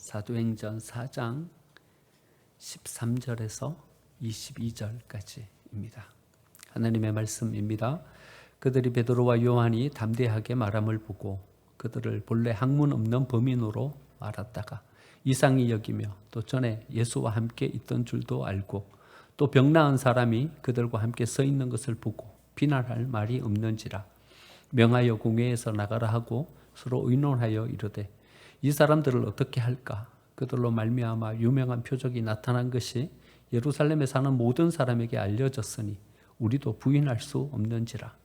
사도행전 4장 13절에서 22절까지입니다. 하나님의 말씀입니다. 그들이 베드로와 요한이 담대하게 말함을 보고 그들을 본래 학문 없는 범인으로 알았다가 이상히 여기며 또 전에 예수와 함께 있던 줄도 알고 또 병 나은 사람이 그들과 함께 서 있는 것을 보고 비난할 말이 없는지라 명하여 공회에서 나가라 하고 서로 의논하여 이르되 이 사람들을 어떻게 할까? 그들로 말미암아 유명한 표적이 나타난 것이 예루살렘에 사는 모든 사람에게 알려졌으니 우리도 부인할 수 없는지라.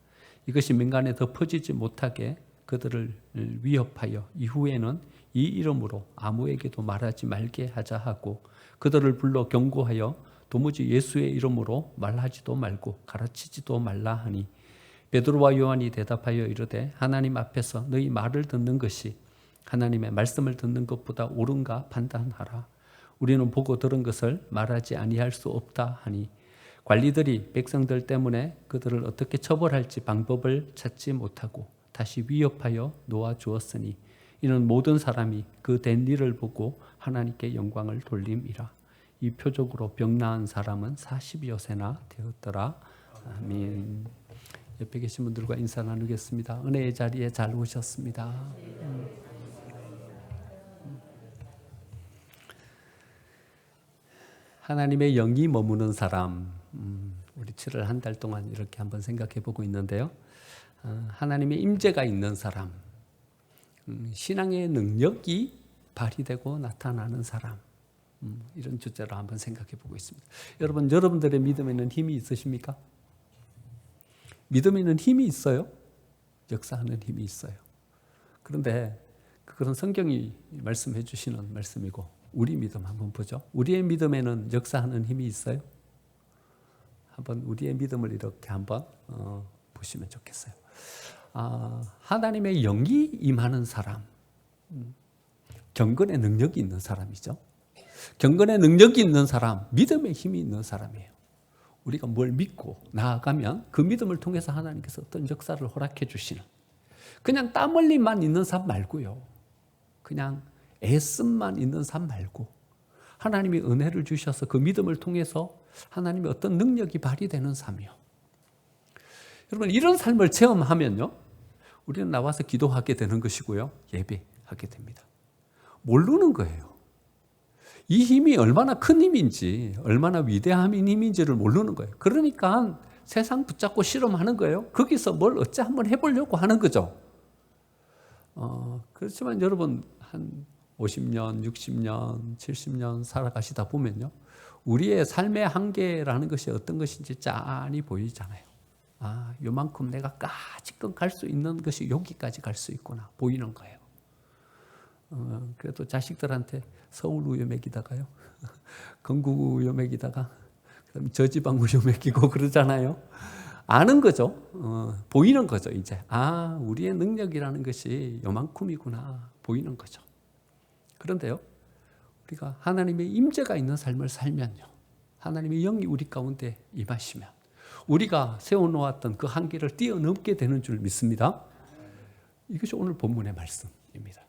이것이 민간에 더 퍼지지 못하게 그들을 위협하여 이후에는 이 이름으로 아무에게도 말하지 말게 하자 하고 그들을 불러 경고하여 도무지 예수의 이름으로 말하지도 말고 가르치지도 말라 하니 베드로와 요한이 대답하여 이르되 하나님 앞에서 너희 말을 듣는 것이 하나님의 말씀을 듣는 것보다 옳은가 판단하라. 우리는 보고 들은 것을 말하지 아니할 수 없다 하니 관리들이 백성들 때문에 그들을 어떻게 처벌할지 방법을 찾지 못하고 다시 위협하여 놓아주었으니 이는 모든 사람이 그 된 일을 보고 하나님께 영광을 돌림이라. 이 표적으로 병 나은 사람은 40여 세나 되었더라. 아멘. 옆에 계신 분들과 인사 나누겠습니다. 은혜의 자리에 잘 오셨습니다. 하나님의 영이 머무는 사람, 우리 7월 한 달 동안 이렇게 한번 생각해 보고 있는데요. 하나님의 임재가 있는 사람, 신앙의 능력이 발휘되고 나타나는 사람, 이런 주제로 한번 생각해 보고 있습니다. 여러분, 여러분들의 믿음에는 힘이 있으십니까? 믿음에는 힘이 있어요. 역사하는 힘이 있어요. 그런데 그건 성경이 말씀해 주시는 말씀이고 우리 믿음 한번 보죠. 우리의 믿음에는 역사하는 힘이 있어요. 한번 우리의 믿음을 이렇게 한번 보시면 좋겠어요. 하나님의 영이 임하는 사람, 경건의 능력이 있는 사람이죠. 경건의 능력이 있는 사람, 믿음의 힘이 있는 사람이에요. 우리가 뭘 믿고 나아가면 그 믿음을 통해서 하나님께서 어떤 역사를 허락해 주시는, 그냥 땀 흘림만 있는 삶 말고요. 그냥 애씀만 있는 삶 말고 하나님이 은혜를 주셔서 그 믿음을 통해서 하나님의 어떤 능력이 발휘되는 삶이요. 여러분, 이런 삶을 체험하면요, 우리는 나와서 기도하게 되는 것이고요, 예배하게 됩니다. 모르는 거예요. 이 힘이 얼마나 큰 힘인지, 얼마나 위대한 힘인지를 모르는 거예요. 그러니까 세상 붙잡고 실험하는 거예요. 거기서 뭘 어째 한번 해보려고 하는 거죠. 그렇지만 여러분, 한 50년, 60년, 70년 살아가시다 보면요, 우리의 삶의 한계라는 것이 어떤 것인지 짠히 보이잖아요. 요만큼 내가 까짓건 갈 수 있는 것이 여기까지 갈 수 있구나 보이는 거예요. 그래도 자식들한테 서울 우유 먹이다가요, 건국 우유 먹이다가 그다음에 저지방 우유 먹이고 그러잖아요. 아는 거죠. 보이는 거죠. 이제 우리의 능력이라는 것이 요만큼이구나 보이는 거죠. 그런데요, 우리가 하나님의 임재가 있는 삶을 살면요, 하나님의 영이 우리 가운데 임하시면 우리가 세워놓았던 그 한계를 뛰어넘게 되는 줄 믿습니다. 이것이 오늘 본문의 말씀입니다.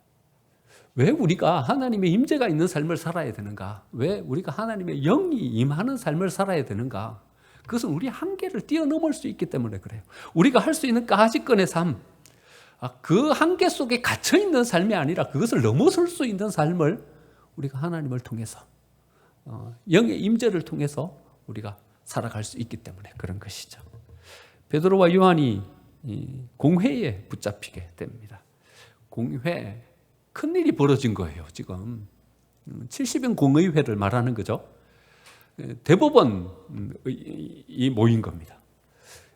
왜 우리가 하나님의 임재가 있는 삶을 살아야 되는가? 왜 우리가 하나님의 영이 임하는 삶을 살아야 되는가? 그것은 우리 한계를 뛰어넘을 수 있기 때문에 그래요. 우리가 할 수 있는 까짓건의 삶, 그 한계 속에 갇혀있는 삶이 아니라 그것을 넘어설 수 있는 삶을 우리가 하나님을 통해서, 영의 임재를 통해서 우리가 살아갈 수 있기 때문에 그런 것이죠. 베드로와 요한이 공회에 붙잡히게 됩니다. 공회, 큰일이 벌어진 거예요. 지금 70인 공의회를 말하는 거죠. 대법원이 모인 겁니다.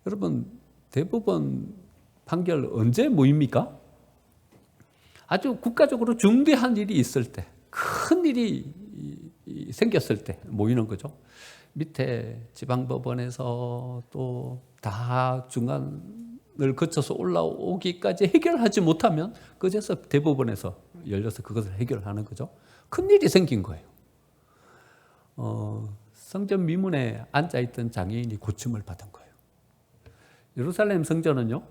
여러분, 대법원 판결 언제 모입니까? 아주 국가적으로 중대한 일이 있을 때, 큰 일이 생겼을 때 모이는 거죠. 밑에 지방법원에서 또 다 중간을 거쳐서 올라오기까지 해결하지 못하면 그제서 대법원에서 열려서 그것을 해결하는 거죠. 큰 일이 생긴 거예요. 성전 미문에 앉아있던 장애인이 고침을 받은 거예요. 예루살렘 성전은요,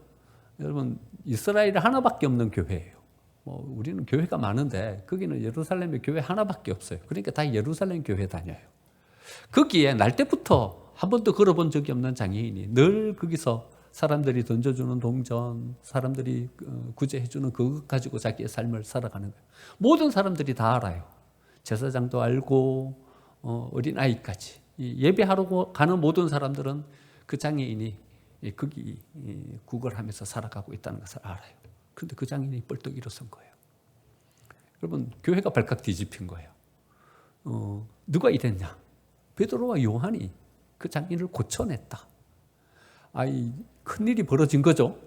여러분, 이스라엘에 하나밖에 없는 교회예요. 뭐 우리는 교회가 많은데 거기는 예루살렘에 교회 하나밖에 없어요. 그러니까 다 예루살렘 교회 다녀요. 거기에 날 때부터 한 번도 걸어본 적이 없는 장애인이 늘 거기서 사람들이 던져주는 동전, 사람들이 구제해주는 그것 가지고 자기의 삶을 살아가는 거예요. 모든 사람들이 다 알아요. 제사장도 알고 어린아이까지. 예배하러 가는 모든 사람들은 그 장애인이 거기 구걸하면서 살아가고 있다는 것을 알아요. 그런데 그 장애인이 뻘떡 일어선 거예요. 여러분, 교회가 발칵 뒤집힌 거예요. 누가 이랬냐? 베드로와 요한이 그 장애인을 고쳐냈다. 큰일이 벌어진 거죠.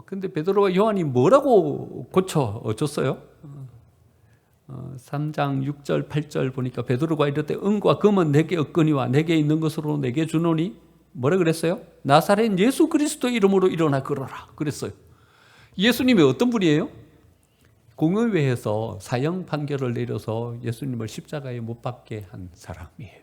근데 베드로와 요한이 뭐라고 고쳐줬어요? 3장 6절 8절 보니까 베드로가 이르되 은과 금은 내게 없거니와 내게 있는 것으로 내게 주노니 뭐라 그랬어요? 나사렛 예수 그리스도 이름으로 일어나 걸어라 그랬어요. 예수님이 어떤 분이에요? 공의회에서 사형 판결을 내려서 예수님을 십자가에 못 박게 한 사람이에요.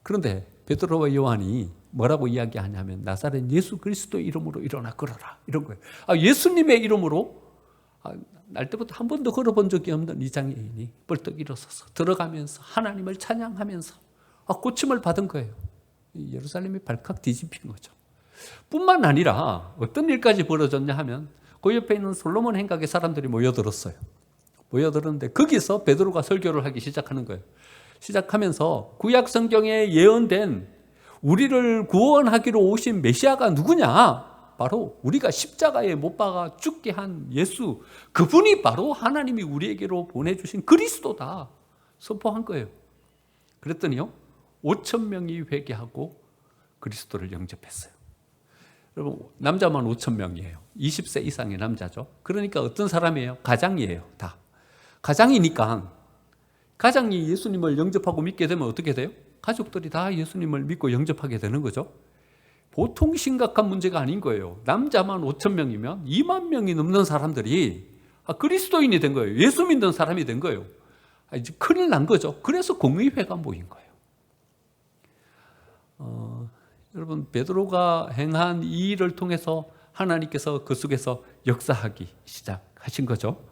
그런데 베드로와 요한이 뭐라고 이야기하냐면 나사렛 예수 그리스도 이름으로 일어나 걸어라 이런 거예요. 예수님의 이름으로 날 때부터 한 번도 걸어본 적이 없는 이 장애인이 벌떡 일어서서 들어가면서 하나님을 찬양하면서 고침을 받은 거예요. 예루살렘이 발칵 뒤집힌 거죠. 뿐만 아니라 어떤 일까지 벌어졌냐 하면 그 옆에 있는 솔로몬 행각의 사람들이 모여들었어요. 모여들었는데 거기서 베드로가 설교를 하기 시작하는 거예요. 시작하면서 구약 성경에 예언된 우리를 구원하기로 오신 메시아가 누구냐? 바로 우리가 십자가에 못 박아 죽게 한 예수, 그분이 바로 하나님이 우리에게로 보내주신 그리스도다 선포한 거예요. 그랬더니요 5,000명이 회개하고 그리스도를 영접했어요. 여러분 남자만 5,000명이에요. 20세 이상의 남자죠. 그러니까 어떤 사람이에요? 가장이에요. 다 가장이니까 가장이 예수님을 영접하고 믿게 되면 어떻게 돼요? 가족들이 다 예수님을 믿고 영접하게 되는 거죠. 보통 심각한 문제가 아닌 거예요. 남자만 5,000명이면 2만 명이 넘는 사람들이 그리스도인이 된 거예요. 예수 믿는 사람이 된 거예요. 이제 큰일 난 거죠. 그래서 공의회가 모인 거예요. 여러분 베드로가 행한 이 일을 통해서 하나님께서 그 속에서 역사하기 시작하신 거죠.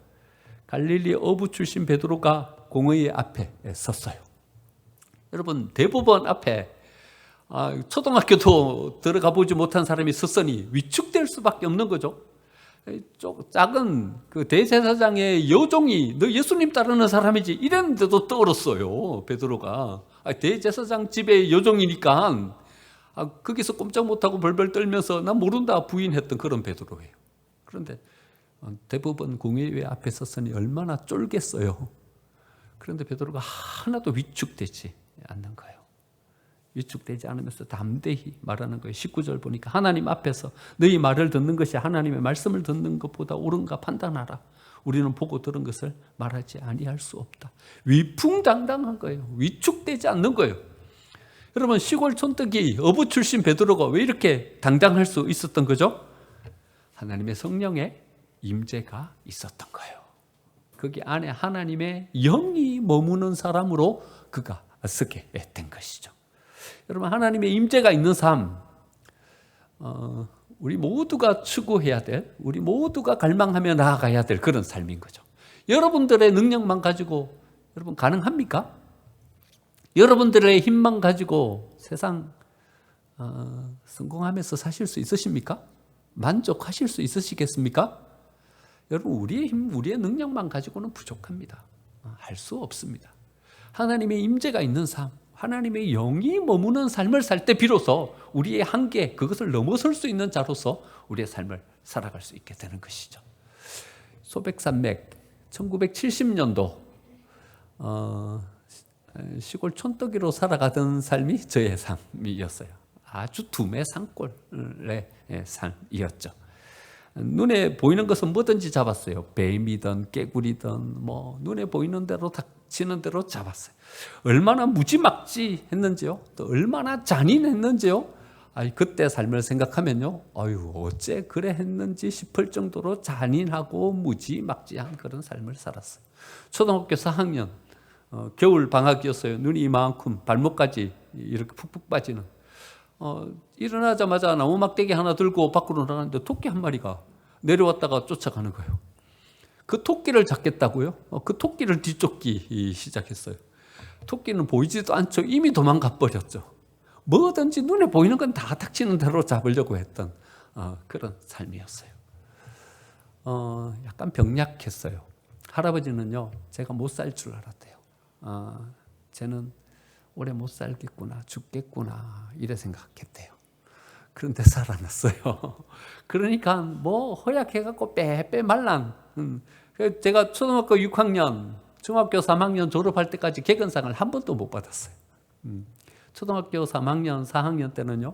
갈릴리 어부 출신 베드로가 공의회 앞에 섰어요. 여러분 대법원 앞에 초등학교도 들어가 보지 못한 사람이 섰으니 위축될 수밖에 없는 거죠. 작은 그 대제사장의 여종이 너 예수님 따르는 사람이지 이랬는데도 떨었어요. 베드로가 대제사장 집의 여종이니까 거기서 꼼짝 못하고 벌벌 떨면서 나 모른다 부인했던 그런 베드로예요. 그런데 대법원 공의회 앞에 섰으니 얼마나 쫄겠어요. 그런데 베드로가 하나도 위축되지 않는 거예요. 위축되지 않으면서 담대히 말하는 거예요. 19절 보니까 하나님 앞에서 너희 말을 듣는 것이 하나님의 말씀을 듣는 것보다 옳은가 판단하라. 우리는 보고 들은 것을 말하지 아니할 수 없다. 위풍당당한 거예요. 위축되지 않는 거예요. 여러분 시골 촌뜨기 어부 출신 베드로가 왜 이렇게 당당할 수 있었던 거죠? 하나님의 성령의 임재가 있었던 거예요. 거기 안에 하나님의 영이 머무는 사람으로 그가 서게 된 것이죠. 여러분 하나님의 임재가 있는 삶, 우리 모두가 추구해야 될, 우리 모두가 갈망하며 나아가야 될 그런 삶인 거죠. 여러분들의 능력만 가지고 여러분 가능합니까? 여러분들의 힘만 가지고 세상 성공하면서 사실 수 있으십니까? 만족하실 수 있으시겠습니까? 여러분 우리의 힘, 우리의 능력만 가지고는 부족합니다. 할 수 없습니다. 하나님의 임재가 있는 삶, 하나님의 영이 머무는 삶을 살 때 비로소 우리의 한계, 그것을 넘어설 수 있는 자로서 우리의 삶을 살아갈 수 있게 되는 것이죠. 소백산맥 1970년도 시골 촌뜨기로 살아가던 삶이 저의 삶이었어요. 아주 두매 산골의 삶이었죠. 눈에 보이는 것은 뭐든지 잡았어요. 뱀이든 깨구리든 뭐 눈에 보이는 대로 닥치는 대로 잡았어요. 얼마나 무지막지했는지요. 또 얼마나 잔인했는지요. 그때 삶을 생각하면요. 어째 그래 했는지 싶을 정도로 잔인하고 무지막지한 그런 삶을 살았어요. 초등학교 4학년 겨울 방학이었어요. 눈이 이만큼 발목까지 이렇게 푹푹 빠지는. 일어나자마자 나무 막대기 하나 들고 밖으로 나갔는데 토끼 한 마리가 내려왔다가 쫓아가는 거예요. 그 토끼를 잡겠다고요? 그 토끼를 뒤쫓기 시작했어요. 토끼는 보이지도 않죠. 이미 도망가 버렸죠. 뭐든지 눈에 보이는 건 다 닥치는 대로 잡으려고 했던 그런 삶이었어요. 약간 병약했어요. 할아버지는요, 제가 못 살 줄 알았대요. 쟤는 오래 못 살겠구나, 죽겠구나, 이래 생각했대요. 그런데 살아났어요. 그러니까 뭐 허약해갖고 빼빼 말랑. 제가 초등학교 6학년, 중학교 3학년 졸업할 때까지 개근상을 한 번도 못 받았어요. 초등학교 3학년, 4학년 때는요,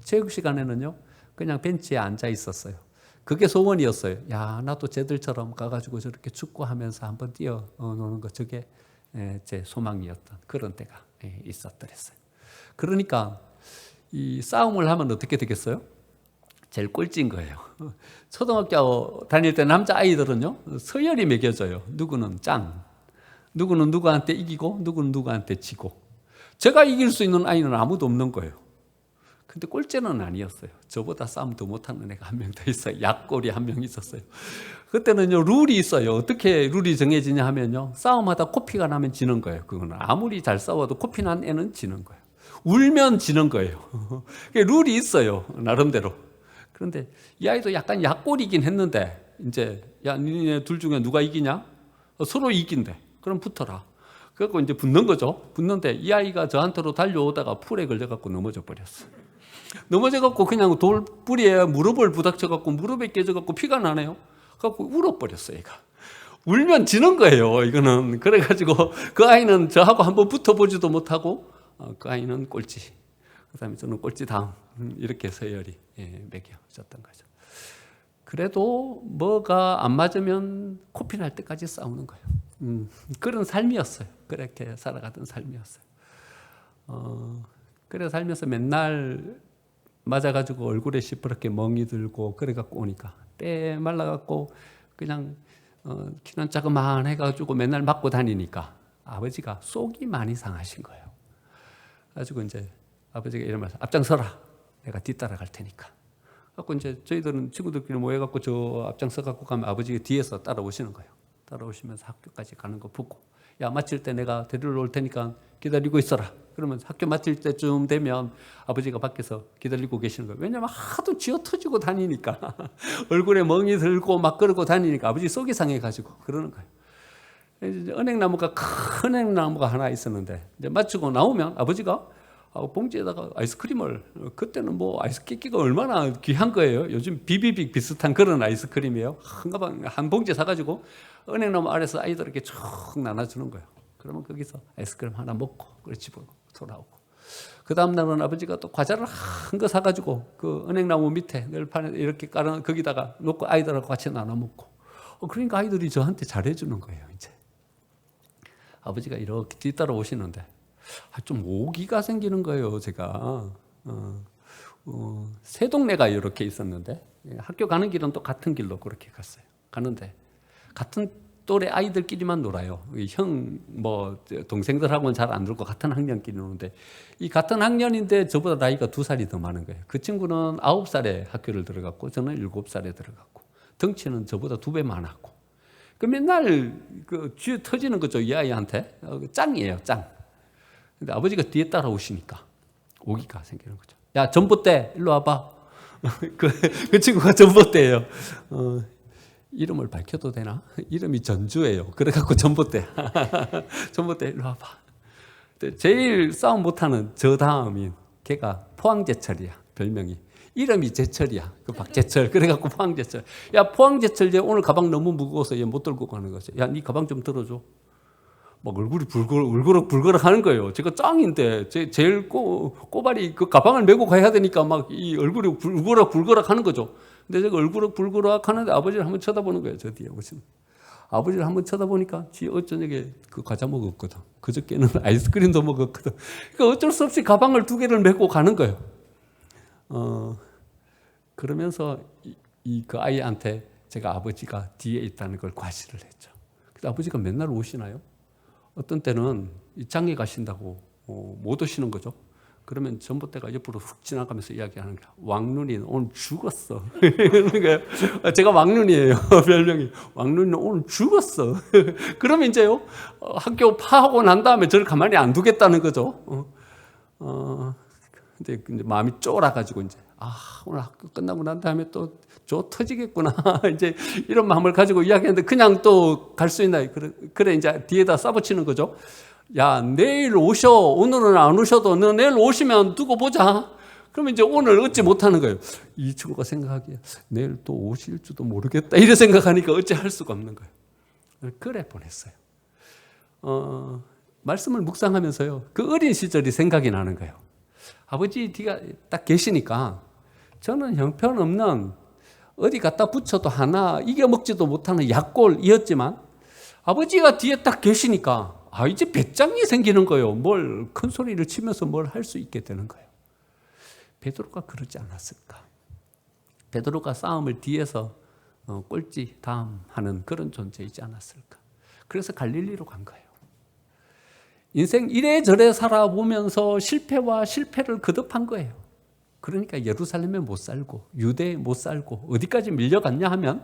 체육 시간에는요, 그냥 벤치에 앉아 있었어요. 그게 소원이었어요. 야, 나도 쟤들처럼 가가지고 저렇게 축구하면서 한번 뛰어노는 거, 저게 제 소망이었던 그런 때가 있었더랬어요. 그러니까 이 싸움을 하면 어떻게 되겠어요? 제일 꼴찌인 거예요. 초등학교 다닐 때 남자아이들은요, 서열이 매겨져요. 누구는 짱, 누구는 누구한테 이기고, 누구는 누구한테 지고. 제가 이길 수 있는 아이는 아무도 없는 거예요. 근데 꼴찌는 아니었어요. 저보다 싸움 더 못하는 애가 한 명 더 있어요. 약골이 한 명 있었어요. 그때는요, 룰이 있어요. 어떻게 룰이 정해지냐 하면요, 싸움하다 코피가 나면 지는 거예요. 그거는 아무리 잘 싸워도 코피 난 애는 지는 거예요. 울면 지는 거예요. 룰이 있어요. 나름대로. 그런데 이 아이도 약간 약골이긴 했는데, 이제, 야, 니네 둘 중에 누가 이기냐? 서로 이긴대. 그럼 붙어라. 그래서 이제 붙는 거죠. 붙는데 이 아이가 저한테로 달려오다가 풀에 걸려갖고 넘어져 버렸어요. 넘어져갖고 그냥 돌뿌리에 무릎을 부닥쳐갖고 무릎에 깨져갖고 피가 나네요. 그래갖고 울어버렸어요, 얘가. 울면 지는 거예요, 이거는. 그래가지고 그 아이는 저하고 한번 붙어보지도 못하고, 그 아이는 꼴찌. 그 다음에 저는 꼴찌 다음. 이렇게 서열이 매겨졌던 거죠. 그래도 뭐가 안 맞으면 코피 날 때까지 싸우는 거예요. 그런 삶이었어요. 그렇게 살아가던 삶이었어요. 그래 살면서 맨날 맞아가지고 얼굴에 시퍼렇게 멍이 들고 그래갖고 오니까 빼 말라갖고 그냥 키는 자그만 해가지고 맨날 맞고 다니니까 아버지가 속이 많이 상하신 거예요. 가지고 이제 아버지가 이런 말씀, 앞장서라. 내가 뒤따라갈 테니까. 갖고 이제 저희들은 친구들끼리 모여갖고 저 앞장서갖고 가면 아버지가 뒤에서 따라오시는 거예요. 따라오시면서 학교까지 가는 거 보고, 야, 마칠 때 내가 데리러 올 테니까 기다리고 있어라. 그러면 학교 마칠 때쯤 되면 아버지가 밖에서 기다리고 계시는 거예요. 왜냐면 하도 쥐어 터지고 다니니까 얼굴에 멍이 들고 막 그러고 다니니까 아버지 속이 상해가지고 그러는 거예요. 이제 은행나무가 큰 은행나무가 하나 있었는데 이제 마치고 나오면 아버지가 봉지에다가 아이스크림을, 그때는 뭐 아이스크림가 얼마나 귀한 거예요. 요즘 비비빅 비슷한 그런 아이스크림이에요. 한 가방 한 봉지 사가지고 은행나무 아래서 아이들에게 쭉 나눠주는 거예요. 그러면 거기서 아이스크림 하나 먹고 그래 집으로 돌아오고, 그 다음 날은 아버지가 또 과자를 한 거 사가지고 그 은행나무 밑에 늘판에 이렇게 깔아 거기다가 놓고 아이들하고 같이 나눠 먹고, 그러니까 아이들이 저한테 잘해주는 거예요. 이제 아버지가 이렇게 뒤따라 오시는데 좀 오기가 생기는 거예요. 제가 세 동네가 이렇게 있었는데 학교 가는 길은 또 같은 길로 그렇게 갔어요. 가는데 같은 또래 아이들끼리만 놀아요. 형 뭐 동생들하고는 잘 안 놀고 같은 학년끼리 노는데, 이 같은 학년인데 저보다 나이가 2살이 더 많은 거예요. 그 친구는 9살에 학교를 들어갔고 저는 7살에 들어갔고 덩치는 저보다 2배 많았고, 그 맨날 그 쥐 터지는 거죠, 이 아이한테. 짱이에요, 짱. 근데 아버지가 뒤에 따라오시니까 오기가 생기는 거죠. 야, 전봇대 일로 와봐. 그 친구가 전봇대예요. 이름을 밝혀도 되나? 이름이 전주예요. 그래갖고 전봇대. 전봇대 일로 와봐. 제일 싸움 못하는 저 다음인 걔가 포항제철이야, 별명이. 이름이 제철이야. 그 박제철. 그래갖고 포항제철. 야, 포항제철, 얘 오늘 가방 너무 무거워서 얘 못 들고 가는 거지. 야, 네 가방 좀 들어줘. 막 얼굴이 울그럭 하는 거예요. 제가 짱인데, 제일 꼬발이 그 가방을 메고 가야 되니까 막 이 얼굴이 불그럭 하는 거죠. 근데 제가 불그럭 하는데 아버지를 한번 쳐다보는 거예요. 저 뒤에 오시면. 아버지를 한번 쳐다보니까 지 어쩌냐게 그 과자 먹었거든. 그저께는 아이스크림도 먹었거든. 그러니까 어쩔 수 없이 가방을 2개를 메고 가는 거예요. 그러면서 그 아이한테 제가 아버지가 뒤에 있다는 걸 과시를 했죠. 그래서 아버지가 맨날 오시나요? 어떤 때는 장에 가신다고 못 오시는 거죠. 그러면 전봇대가 옆으로 훅 지나가면서 이야기하는 거야. 왕눈이 오늘 죽었어. 그러니까 제가 왕눈이에요. 별명이. 왕눈이 오늘 죽었어. 그러면 이제요, 학교 파하고 난 다음에 저를 가만히 안 두겠다는 거죠. 근데 마음이 쫄아가지고 이제, 오늘 학교 끝나고 난 다음에 또 저 터지겠구나. 이제 이런 마음을 가지고 이야기하는데 그냥 또 갈 수 있나. 그래, 이제 뒤에다 싸붙이는 거죠. 야, 내일 오셔. 오늘은 안 오셔도 너 내일 오시면 두고 보자. 그러면 이제 오늘 얻지 못하는 거예요. 이 친구가 생각하기에 내일 또 오실지도 모르겠다. 이래 생각하니까 어찌 할 수가 없는 거예요. 그래 보냈어요. 말씀을 묵상하면서요, 그 어린 시절이 생각이 나는 거예요. 아버지 뒤가 딱 계시니까 저는 형편없는 어디 갖다 붙여도 하나 이겨먹지도 못하는 약골이었지만 아버지가 뒤에 딱 계시니까 이제 배짱이 생기는 거예요. 뭘 큰 소리를 치면서 뭘 할 수 있게 되는 거예요. 베드로가 그러지 않았을까? 베드로가 싸움을 뒤에서 꼴찌 다음하는 그런 존재이지 않았을까? 그래서 갈릴리로 간 거예요. 인생 이래저래 살아보면서 실패와 실패를 거듭한 거예요. 그러니까 예루살렘에 못 살고 유대에 못 살고 어디까지 밀려갔냐 하면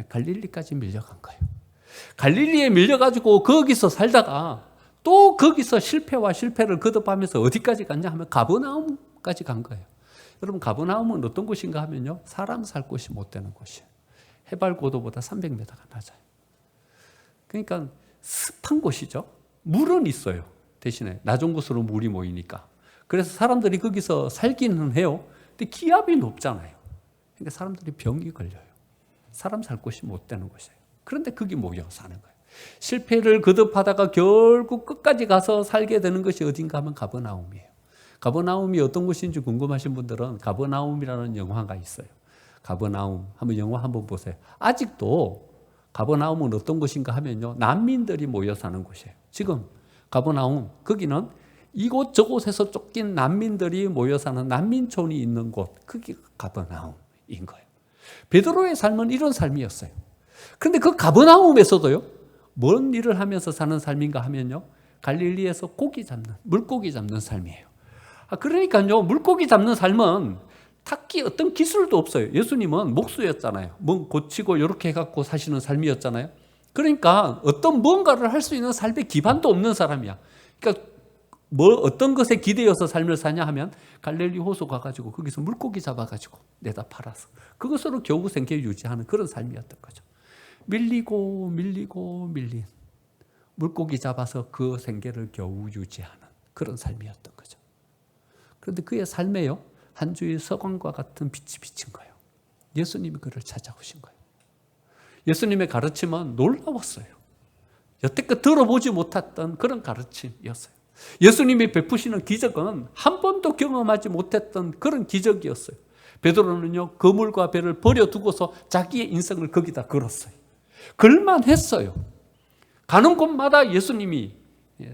갈릴리까지 밀려간 거예요. 갈릴리에 밀려가지고 거기서 살다가 또 거기서 실패와 실패를 거듭하면서 어디까지 갔냐 하면 가버나움까지 간 거예요. 여러분, 가버나움은 어떤 곳인가 하면요, 사람 살 곳이 못 되는 곳이에요. 해발 고도보다 300m가 낮아요. 그러니까 습한 곳이죠. 물은 있어요. 대신에 낮은 곳으로 물이 모이니까. 그래서 사람들이 거기서 살기는 해요. 근데 기압이 높잖아요. 그러니까 사람들이 병이 걸려요. 사람 살 곳이 못 되는 곳이에요. 그런데 거기 모여 사는 거예요. 실패를 거듭하다가 결국 끝까지 가서 살게 되는 것이 어딘가 하면 가버나움이에요. 가버나움이 어떤 곳인지 궁금하신 분들은 가버나움이라는 영화가 있어요. 가버나움, 한번 영화 한번 보세요. 아직도 가버나움은 어떤 곳인가 하면요, 난민들이 모여 사는 곳이에요. 지금 가버나움, 거기는 이곳 저곳에서 쫓긴 난민들이 모여 사는 난민촌이 있는 곳, 그게 가버나움인 거예요. 베드로의 삶은 이런 삶이었어요. 그런데 그 가버나움에서도요, 뭔 일을 하면서 사는 삶인가 하면요, 갈릴리에서 고기 잡는, 물고기 잡는 삶이에요. 그러니까요, 물고기 잡는 삶은 딱히 어떤 기술도 없어요. 예수님은 목수였잖아요. 뭐 고치고 이렇게 해갖고 사시는 삶이었잖아요. 그러니까 어떤 뭔가를 할 수 있는 삶의 기반도 없는 사람이야. 그러니까 어떤 것에 기대어서 삶을 사냐 하면 갈릴리 호수 가가지고 거기서 물고기 잡아가지고 내다 팔아서 그것으로 겨우 생계 유지하는 그런 삶이었던 거죠. 밀리고 밀린 물고기 잡아서 그 생계를 겨우 유지하는 그런 삶이었던 거죠. 그런데 그의 삶에요, 한 주의 서광과 같은 빛이 비친 거예요. 예수님이 그를 찾아오신 거예요. 예수님의 가르침은 놀라웠어요. 여태껏 들어보지 못했던 그런 가르침이었어요. 예수님이 베푸시는 기적은 한 번도 경험하지 못했던 그런 기적이었어요. 베드로는요, 그물과 배를 버려두고서 자기의 인생을 거기다 걸었어요. 걸만 했어요. 가는 곳마다 예수님이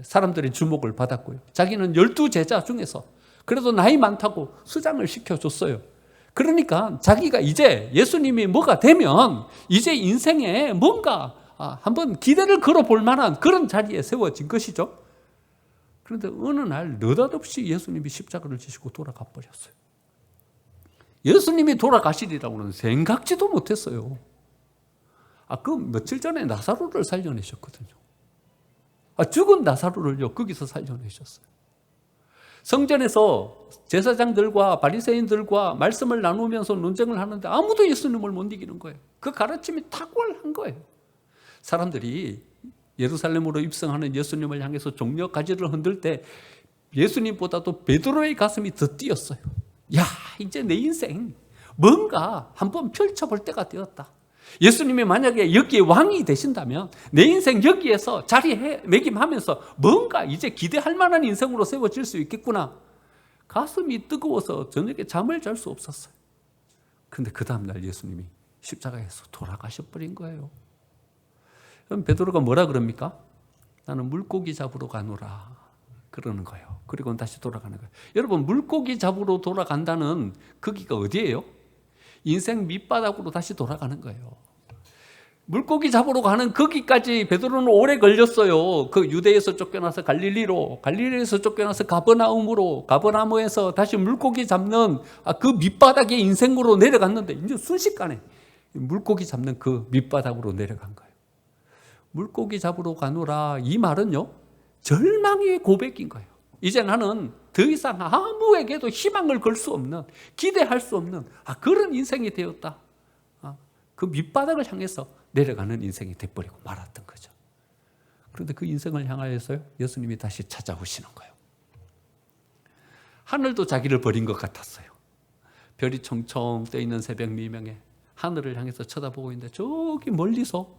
사람들의 주목을 받았고요. 자기는 12제자 중에서 그래도 나이 많다고 수장을 시켜줬어요. 그러니까 자기가 이제 예수님이 뭐가 되면 이제 인생에 뭔가 한번 기대를 걸어볼 만한 그런 자리에 세워진 것이죠. 그런데 어느 날 느닷없이 예수님이 십자가를 지시고 돌아가 버렸어요. 예수님이 돌아가시리라고는 생각지도 못했어요. 그 며칠 전에 나사로를 살려내셨거든요. 죽은 나사로를요, 거기서 살려내셨어요. 성전에서 제사장들과 바리새인들과 말씀을 나누면서 논쟁을 하는데 아무도 예수님을 못 이기는 거예요. 그 가르침이 탁월한 거예요. 사람들이 예루살렘으로 입성하는 예수님을 향해서 종려 가지를 흔들 때 예수님보다도 베드로의 가슴이 더 뛰었어요. 야, 이제 내 인생 뭔가 한번 펼쳐볼 때가 되었다. 예수님이 만약에 여기에 왕이 되신다면 내 인생 여기에서 자리매김하면서 뭔가 이제 기대할 만한 인생으로 세워질 수 있겠구나. 가슴이 뜨거워서 저녁에 잠을 잘 수 없었어요. 그런데 그 다음날 예수님이 십자가에서 돌아가셔버린 거예요. 그럼 베드로가 뭐라 그럽니까? 나는 물고기 잡으러 가노라 그러는 거예요. 그리고 다시 돌아가는 거예요. 여러분, 물고기 잡으러 돌아간다는 거기가 어디예요? 인생 밑바닥으로 다시 돌아가는 거예요. 물고기 잡으러 가는 거기까지 베드로는 오래 걸렸어요. 그 유대에서 쫓겨나서 갈릴리에서 쫓겨나서 가버나움에서 다시 물고기 잡는 그 밑바닥의 인생으로 내려갔는데 이제 순식간에 물고기 잡는 그 밑바닥으로 내려간 거예요. 물고기 잡으러 가노라, 이 말은요, 절망의 고백인 거예요. 이제 나는 더 이상 아무에게도 희망을 걸 수 없는, 기대할 수 없는 그런 인생이 되었다. 그 밑바닥을 향해서 내려가는 인생이 돼버리고 말았던 거죠. 그런데 그 인생을 향하여서 예수님이 다시 찾아오시는 거예요. 하늘도 자기를 버린 것 같았어요. 별이 총총 떠있는 새벽 미명에 하늘을 향해서 쳐다보고 있는데 저기 멀리서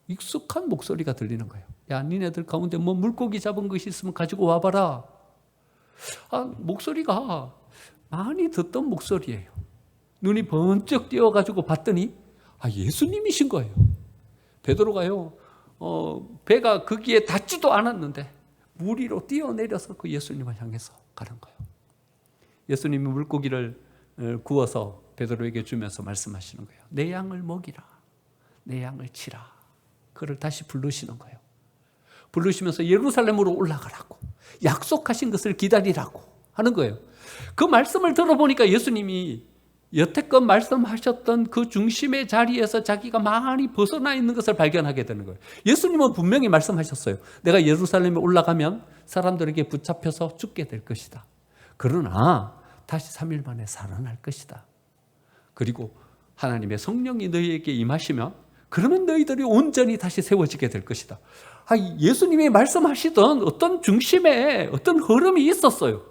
익숙한 목소리가 들리는 거예요. 야, 니네들 가운데 뭐 물고기 잡은 것이 있으면 가지고 와봐라. 목소리가 많이 듣던 목소리예요. 눈이 번쩍 띄어가지고 봤더니 예수님이신 거예요. 베드로가요, 배가 거기에 닿지도 않았는데 물 위로 뛰어내려서 그 예수님을 향해서 가는 거예요. 예수님이 물고기를 구워서 베드로에게 주면서 말씀하시는 거예요. 내 양을 먹이라, 내 양을 치라. 그를 다시 부르시는 거예요. 부르시면서 예루살렘으로 올라가라고, 약속하신 것을 기다리라고 하는 거예요. 그 말씀을 들어보니까 예수님이 여태껏 말씀하셨던 그 중심의 자리에서 자기가 많이 벗어나 있는 것을 발견하게 되는 거예요. 예수님은 분명히 말씀하셨어요. 내가 예루살렘에 올라가면 사람들에게 붙잡혀서 죽게 될 것이다. 그러나 다시 3일 만에 살아날 것이다. 그리고 하나님의 성령이 너희에게 임하시면 그러면 너희들이 온전히 다시 세워지게 될 것이다. 예수님이 말씀하시던 어떤 중심에 어떤 흐름이 있었어요.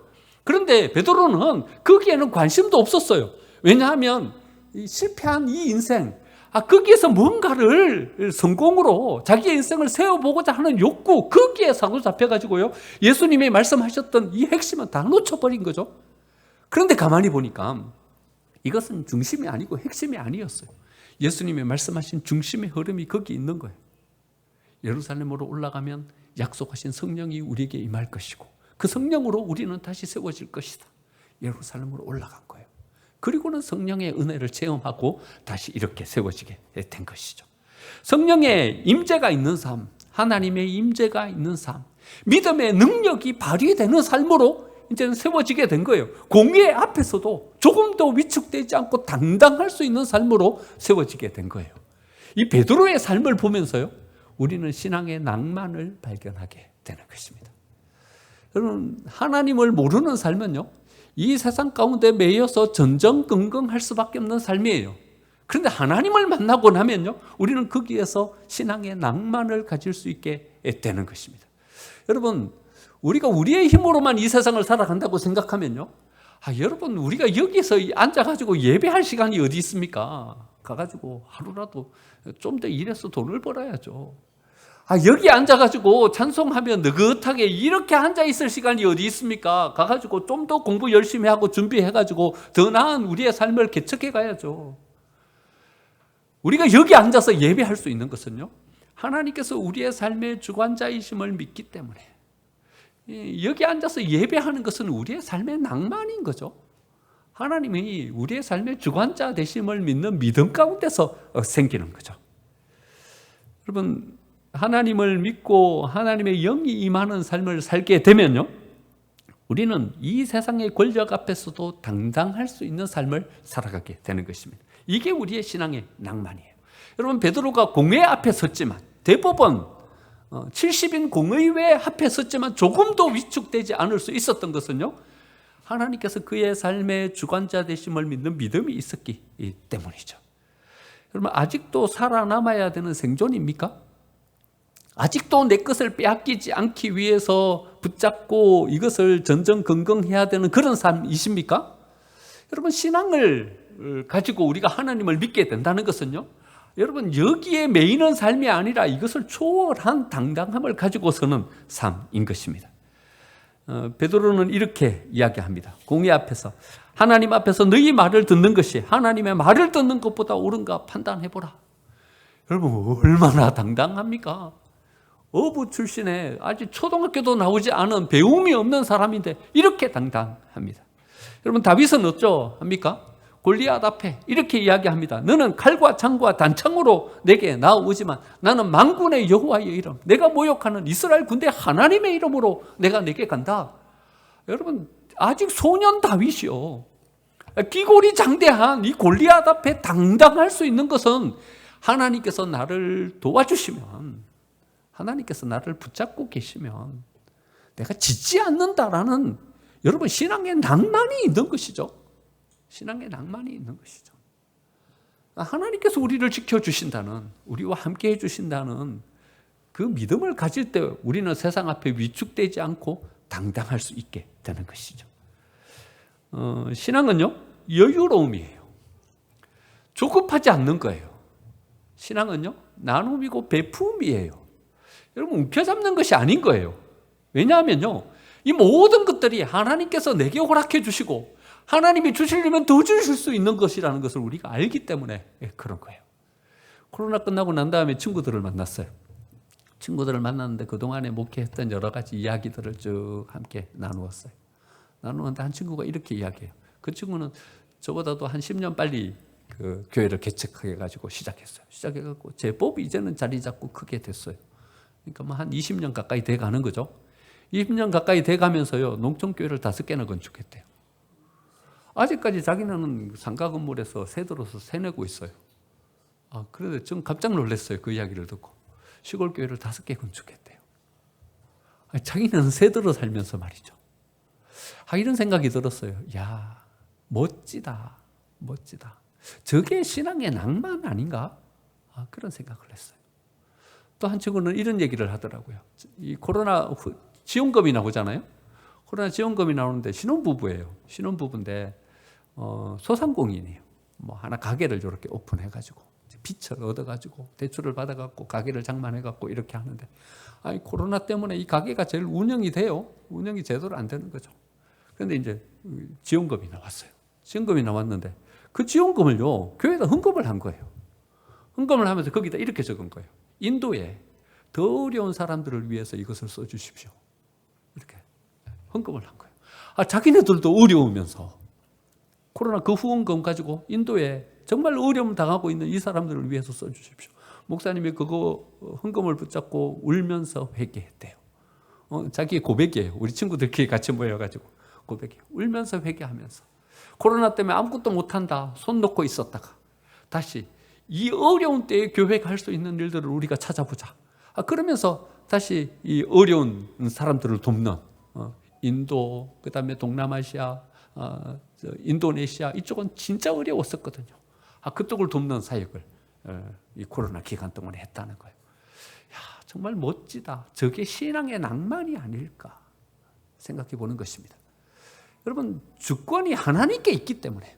그런데 베드로는 거기에는 관심도 없었어요. 왜냐하면 실패한 이 인생, 거기에서 뭔가를 성공으로 자기의 인생을 세워보고자 하는 욕구, 거기에 사로잡혀가지고요, 예수님이 말씀하셨던 이 핵심은 다 놓쳐버린 거죠. 그런데 가만히 보니까 이것은 중심이 아니고 핵심이 아니었어요. 예수님이 말씀하신 중심의 흐름이 거기 있는 거예요. 예루살렘으로 올라가면 약속하신 성령이 우리에게 임할 것이고 그 성령으로 우리는 다시 세워질 것이다. 예루살렘으로 올라간 거예요. 그리고는 성령의 은혜를 체험하고 다시 이렇게 세워지게 된 것이죠. 성령의 임재가 있는 삶, 하나님의 임재가 있는 삶, 믿음의 능력이 발휘되는 삶으로 이제는 세워지게 된 거예요. 공의 앞에서도 조금도 위축되지 않고 당당할 수 있는 삶으로 세워지게 된 거예요. 이 베드로의 삶을 보면서요, 우리는 신앙의 낭만을 발견하게 되는 것입니다. 여러분, 하나님을 모르는 삶은요, 이 세상 가운데 매여서 전전긍긍할 수밖에 없는 삶이에요. 그런데 하나님을 만나고 나면요, 우리는 거기에서 신앙의 낭만을 가질 수 있게 되는 것입니다. 여러분, 우리가 우리의 힘으로만 이 세상을 살아간다고 생각하면요, 여러분, 우리가 여기서 앉아가지고 예배할 시간이 어디 있습니까? 가가지고 하루라도 좀 더 일해서 돈을 벌어야죠. 여기 앉아가지고 찬송하며 느긋하게 이렇게 앉아있을 시간이 어디 있습니까? 가가지고 좀 더 공부 열심히 하고 준비해가지고 더 나은 우리의 삶을 개척해 가야죠. 우리가 여기 앉아서 예배할 수 있는 것은요, 하나님께서 우리의 삶의 주관자이심을 믿기 때문에, 여기 앉아서 예배하는 것은 우리의 삶의 낭만인 거죠. 하나님이 우리의 삶의 주관자 되심을 믿는 믿음 가운데서 생기는 거죠. 여러분, 하나님을 믿고 하나님의 영이 임하는 삶을 살게 되면요, 우리는 이 세상의 권력 앞에서도 당당할 수 있는 삶을 살아가게 되는 것입니다. 이게 우리의 신앙의 낭만이에요. 여러분, 베드로가 공회 앞에 섰지만, 대법원 70인 공의회 앞에 섰지만 조금도 위축되지 않을 수 있었던 것은요, 하나님께서 그의 삶의 주관자 되심을 믿는 믿음이 있었기 때문이죠. 여러분, 아직도 살아남아야 되는 생존입니까? 아직도 내 것을 빼앗기지 않기 위해서 붙잡고 이것을 전전긍긍해야 되는 그런 삶이십니까? 여러분, 신앙을 가지고 우리가 하나님을 믿게 된다는 것은요, 여러분, 여기에 매이는 삶이 아니라 이것을 초월한 당당함을 가지고서는 삶인 것입니다. 베드로는 이렇게 이야기합니다. 공의 앞에서, 하나님 앞에서 너희 말을 듣는 것이 하나님의 말을 듣는 것보다 옳은가 판단해보라. 여러분, 얼마나 당당합니까? 어부 출신에 아직 초등학교도 나오지 않은 배움이 없는 사람인데 이렇게 당당합니다. 여러분, 다윗은 어쩌합니까? 골리앗 앞에 이렇게 이야기합니다. 너는 칼과 창과 단창으로 내게 나오지만 나는 만군의 여호와의 이름, 내가 모욕하는 이스라엘 군대 하나님의 이름으로 내가 내게 간다. 여러분, 아직 소년 다윗이요, 끼골이 장대한 이 골리앗 앞에 당당할 수 있는 것은 하나님께서 나를 도와주시면, 하나님께서 나를 붙잡고 계시면 내가 짓지 않는다라는, 여러분, 신앙의 낭만이 있는 것이죠. 신앙의 낭만이 있는 것이죠. 하나님께서 우리를 지켜주신다는, 우리와 함께 해주신다는 그 믿음을 가질 때 우리는 세상 앞에 위축되지 않고 당당할 수 있게 되는 것이죠. 신앙은요, 여유로움이에요. 조급하지 않는 거예요. 신앙은요, 나눔이고 베품이에요. 여러분, 움켜잡는 것이 아닌 거예요. 왜냐하면요, 이 모든 것들이 하나님께서 내게 허락해 주시고 하나님이 주시려면 더 주실 수 있는 것이라는 것을 우리가 알기 때문에 그런 거예요. 코로나 끝나고 난 다음에 친구들을 만났어요. 친구들을 만났는데 그동안에 목회했던 여러 가지 이야기들을 쭉 함께 나누었어요. 나누는데 한 친구가 이렇게 이야기해요. 그 친구는 저보다도 한 10년 빨리 그 교회를 개척해가지고 시작했어요. 시작해갖고 제법 이제는 자리 잡고 크게 됐어요. 그러니까 뭐 한 20년 가까이 돼 가는 거죠. 20년 가까이 돼 가면서요, 농촌교회를 5개나 건축했대요. 아직까지 자기는 상가 건물에서 세 들어서 세 내고 있어요. 그래서 좀 깜짝 놀랐어요. 그 이야기를 듣고. 시골 교회를 5개 건축했대요. 자기는 세 들어 살면서 말이죠. 이런 생각이 들었어요. 야, 멋지다. 멋지다. 저게 신앙의 낭만 아닌가? 그런 생각을 했어요. 또 한 친구는 이런 얘기를 하더라고요. 이 코로나 지원금이 나오잖아요. 코로나 지원금이 나오는데 신혼부부예요. 신혼부부인데 소상공인이에요. 뭐 하나 가게를 이렇게 오픈해가지고 빚을 얻어가지고 대출을 받아갖고 가게를 장만해갖고 이렇게 하는데, 코로나 때문에 이 가게가 제일 운영이 돼요. 운영이 제대로 안 되는 거죠. 그런데 이제 지원금이 나왔어요. 지원금이 나왔는데 그 지원금을요, 교회에다 헌금을 한 거예요. 헌금을 하면서 거기다 이렇게 적은 거예요. 인도에 더 어려운 사람들을 위해서 이것을 써주십시오. 이렇게 헌금을 한 거예요. 자기네들도 어려우면서 코로나 그 후원금 가지고 인도에 정말 어려움 당하고 있는 이 사람들을 위해서 써주십시오. 목사님이 그거 헌금을 붙잡고 울면서 회개했대요. 자기 고백이에요. 우리 친구들끼리 같이 모여가지고 고백이에요. 울면서 회개하면서 코로나 때문에 아무것도 못한다 손 놓고 있었다가 다시 이 어려운 때에 교회가 할 수 있는 일들을 우리가 찾아보자. 그러면서 다시 이 어려운 사람들을 돕는 인도, 그 다음에 동남아시아, 인도네시아, 이쪽은 진짜 어려웠었거든요. 그쪽을 돕는 사역을 이 코로나 기간 동안에 했다는 거예요. 야, 정말 멋지다. 저게 신앙의 낭만이 아닐까 생각해 보는 것입니다. 여러분, 주권이 하나님께 있기 때문에,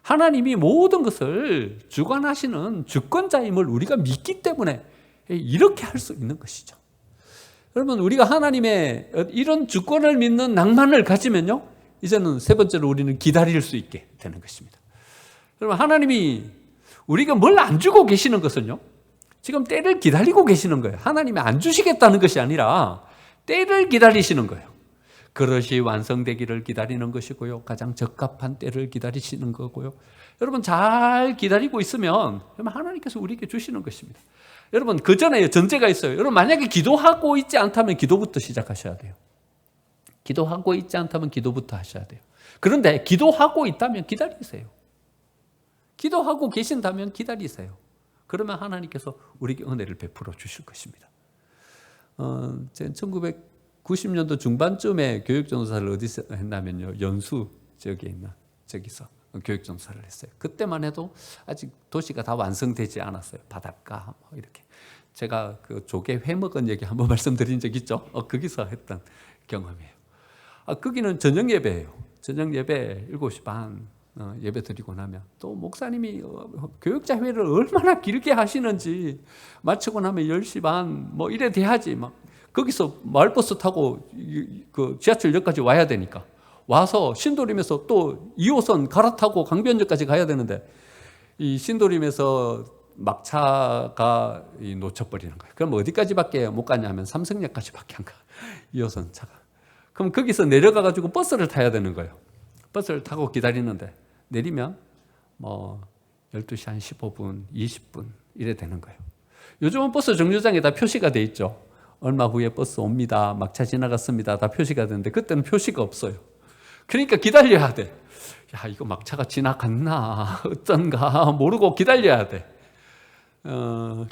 하나님이 모든 것을 주관하시는 주권자임을 우리가 믿기 때문에 이렇게 할 수 있는 것이죠. 여러분, 우리가 하나님의 이런 주권을 믿는 낭만을 가지면요, 이제는 세 번째로 우리는 기다릴 수 있게 되는 것입니다. 여러분, 하나님이 우리가 뭘 안 주고 계시는 것은요, 지금 때를 기다리고 계시는 거예요. 하나님이 안 주시겠다는 것이 아니라 때를 기다리시는 거예요. 그릇이 완성되기를 기다리는 것이고요, 가장 적합한 때를 기다리시는 거고요. 여러분, 잘 기다리고 있으면 하나님께서 우리에게 주시는 것입니다. 여러분, 그 전에 전제가 있어요. 여러분, 만약에 기도하고 있지 않다면 기도부터 시작하셔야 돼요. 기도하고 있지 않다면 기도부터 하셔야 돼요. 그런데 기도하고 있다면 기다리세요. 기도하고 계신다면 기다리세요. 그러면 하나님께서 우리에게 은혜를 베풀어 주실 것입니다. 1990년도 중반쯤에 교육전도사를 어디서 했냐면요, 연수 지역에 있는 저기서 교육전도사를 했어요. 그때만 해도 아직 도시가 다 완성되지 않았어요. 바닷가 뭐 이렇게. 제가 그 조개 회 먹은 얘기 한번 말씀드린 적 있죠. 거기서 했던 경험이에요. 거기는 저녁 예배예요. 저녁 예배 7시 반 예배 드리고 나면 또 목사님이 교육자 회를 얼마나 길게 하시는지, 마치고 나면 10시 반 뭐 이래 돼야지 막 거기서 마을버스 타고 그 지하철역까지 와야 되니까, 와서 신도림에서 또 2호선 갈아타고 강변역까지 가야 되는데, 이 신도림에서 막차가 놓쳐버리는 거예요. 그럼 어디까지밖에 못 가냐면 삼성역까지밖에 안 가, 2호선 차가. 그럼 거기서 내려가가지고 버스를 타야 되는 거예요. 버스를 타고 기다리는데 내리면 12시 한 15분, 20분 이래 되는 거예요. 요즘은 버스 정류장에 다 표시가 돼 있죠. 얼마 후에 버스 옵니다. 막차 지나갔습니다. 다 표시가 되는데 그때는 표시가 없어요. 그러니까 기다려야 돼. 야, 이거 막차가 지나갔나 어쩐가 모르고 기다려야 돼.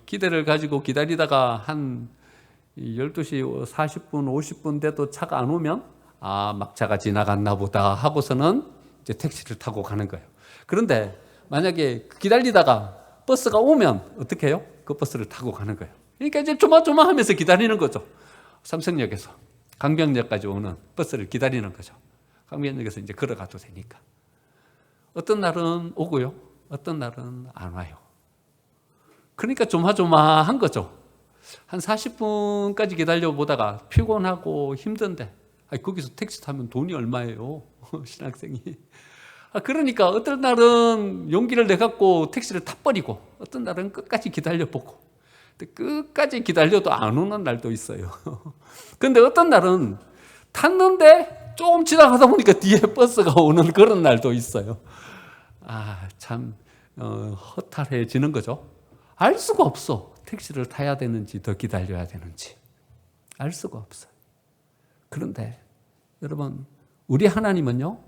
기대를 가지고 기다리다가 한 12시 40분, 50분 돼도 차가 안 오면 막차가 지나갔나 보다 하고서는 이제 택시를 타고 가는 거예요. 그런데 만약에 기다리다가 버스가 오면 어떻게 해요? 그 버스를 타고 가는 거예요. 그러니까 이제 조마조마하면서 기다리는 거죠. 삼성역에서 강변역까지 오는 버스를 기다리는 거죠. 강변역에서 이제 걸어가도 되니까. 어떤 날은 오고요. 어떤 날은 안 와요. 그러니까 조마조마한 거죠. 한 40분까지 기다려보다가 피곤하고 힘든데 거기서 택시 타면 돈이 얼마예요? 신학생이. 그러니까 어떤 날은 용기를 내갖고 택시를 타버리고 어떤 날은 끝까지 기다려보고 끝까지 기다려도 안 오는 날도 있어요. 근데 어떤 날은 탔는데 조금 지나가다 보니까 뒤에 버스가 오는 그런 날도 있어요. 참 허탈해지는 거죠. 알 수가 없어. 택시를 타야 되는지 더 기다려야 되는지 알 수가 없어요. 그런데 여러분, 우리 하나님은요,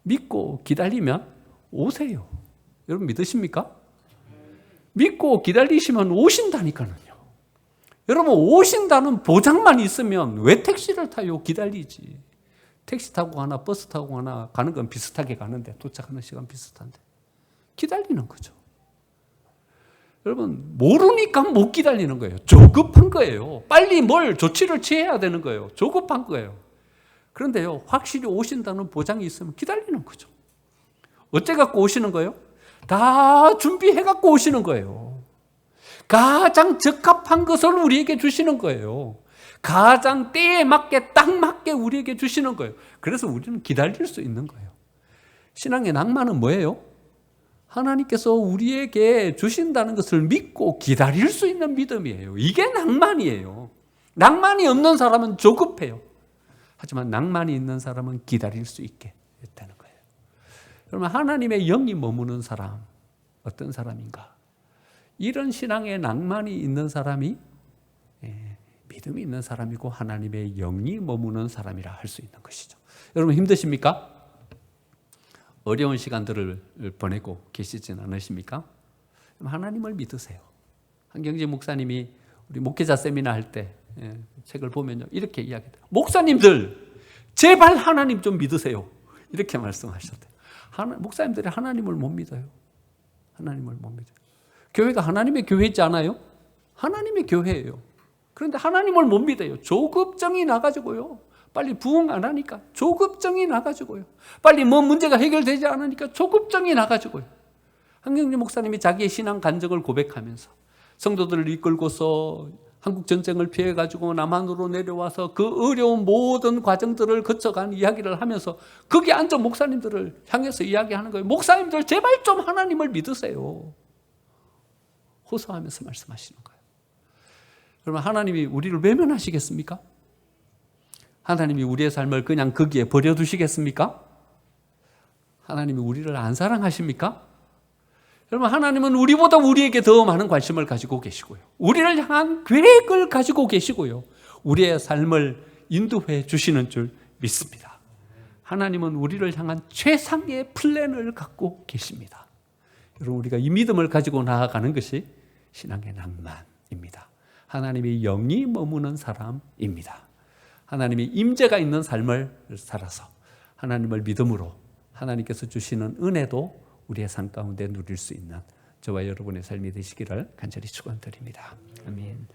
믿고 기다리면 오세요. 여러분 믿으십니까? 믿고 기다리시면 오신다니까요. 여러분, 오신다는 보장만 있으면 왜 택시를 타요? 기다리지. 택시 타고 가나 버스 타고 가나 가는 건 비슷하게 가는데, 도착하는 시간 비슷한데 기다리는 거죠. 여러분, 모르니까 못 기다리는 거예요. 조급한 거예요. 빨리 뭘 조치를 취해야 되는 거예요. 조급한 거예요. 그런데요, 확실히 오신다는 보장이 있으면 기다리는 거죠. 어째 갖고 오시는 거예요? 다 준비해 갖고 오시는 거예요. 가장 적합한 것을 우리에게 주시는 거예요. 가장 때에 맞게 딱 맞게 우리에게 주시는 거예요. 그래서 우리는 기다릴 수 있는 거예요. 신앙의 낭만은 뭐예요? 하나님께서 우리에게 주신다는 것을 믿고 기다릴 수 있는 믿음이에요. 이게 낭만이에요. 낭만이 없는 사람은 조급해요. 하지만 낭만이 있는 사람은 기다릴 수 있게 됐다는 거예요. 그러면 하나님의 영이 머무는 사람, 어떤 사람인가? 이런 신앙의 낭만이 있는 사람이 믿음이 있는 사람이고 하나님의 영이 머무는 사람이라 할 수 있는 것이죠. 여러분 힘드십니까? 어려운 시간들을 보내고 계시진 않으십니까? 하나님을 믿으세요. 한경재 목사님이 우리 목회자 세미나 할 때 책을 보면요, 이렇게 이야기해요. 목사님들 제발 하나님 좀 믿으세요. 이렇게 말씀하셨대요. 목사님들이 하나님을 못 믿어요. 하나님을 못 믿어요. 교회가 하나님의 교회이지 않아요? 하나님의 교회예요. 그런데 하나님을 못 믿어요. 조급증이 나가지고요. 빨리 부흥 안 하니까 조급증이 나가지고요. 빨리 뭐 문제가 해결되지 않으니까 조급증이 나가지고요. 한경재 목사님이 자기의 신앙 간증을 고백하면서 성도들을 이끌고서 한국 전쟁을 피해가지고 남한으로 내려와서 그 어려운 모든 과정들을 거쳐간 이야기를 하면서 거기 앉아 목사님들을 향해서 이야기하는 거예요. 목사님들 제발 좀 하나님을 믿으세요. 호소하면서 말씀하시는 거예요. 그러면 하나님이 우리를 외면하시겠습니까? 하나님이 우리의 삶을 그냥 거기에 버려두시겠습니까? 하나님이 우리를 안 사랑하십니까? 여러분, 하나님은 우리보다 우리에게 더 많은 관심을 가지고 계시고요. 우리를 향한 계획을 가지고 계시고요. 우리의 삶을 인도해 주시는 줄 믿습니다. 하나님은 우리를 향한 최상의 플랜을 갖고 계십니다. 여러분, 우리가 이 믿음을 가지고 나아가는 것이 신앙의 낭만입니다. 하나님의 영이 머무는 사람입니다. 하나님의 임재가 있는 삶을 살아서 하나님을 믿음으로 하나님께서 주시는 은혜도 우리의 삶 가운데 누릴 수 있는 저와 여러분의 삶이 되시기를 간절히 축원드립니다. 아멘.